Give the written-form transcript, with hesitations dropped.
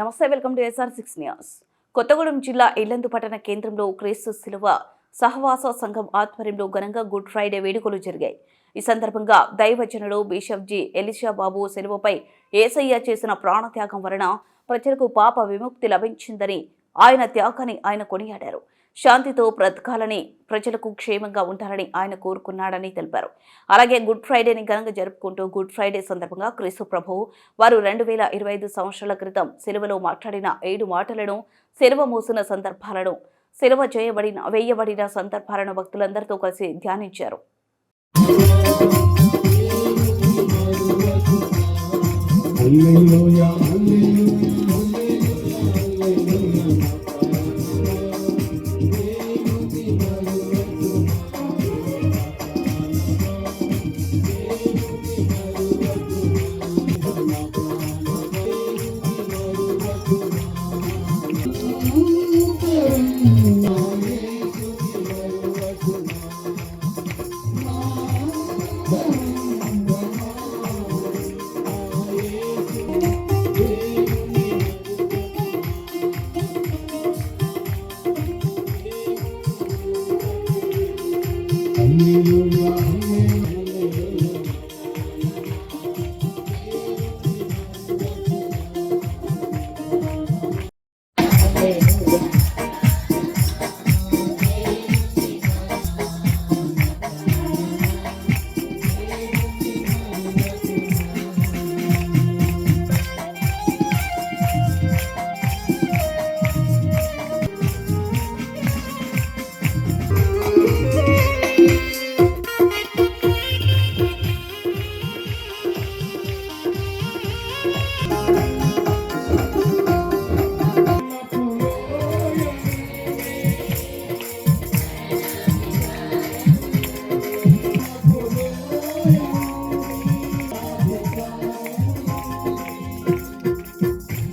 నమస్తే, welcome to SR6 news. Kothagudem జిల్లా ఇల్లందు పట్టణ కేంద్రంలో క్రీస్తు శిలువ సహవాస సంఘం ఆధ్వర్యంలో ఘనంగా గుడ్ ఫ్రైడే వేడుకలు జరిగాయి. ఈ సందర్భంగా దైవజనుడు బిషప్ జి ఎలీషా బాబు శిలువపై యేసయ్య చేసిన ప్రాణత్యాగం వలన ప్రజలకు పాప విముక్తి లభించిందని, ఆయన త్యాగాన్ని ఆయన కొనియాడారు. శాంతితో బ్రతకాలని, ప్రజలకు క్షేమంగా ఉండాలని ఆయన కోరుకున్నాడని తెలిపారు. అలాగే గుడ్ ఫ్రైడేని ఘనంగా జరుపుకుంటూ గుడ్ ఫ్రైడే సందర్భంగా క్రీస్తు ప్రభువు వారు 2025 సంవత్సరాల క్రితం సిలువలో మాట్లాడిన 7 మాటలను, సిలువ మోసిన సందర్భాలను, సిలువ వేయబడిన సందర్భాలను భక్తులందరితో కలిసి ధ్యానించారు. హల్లెలూయా హల్లెలూయా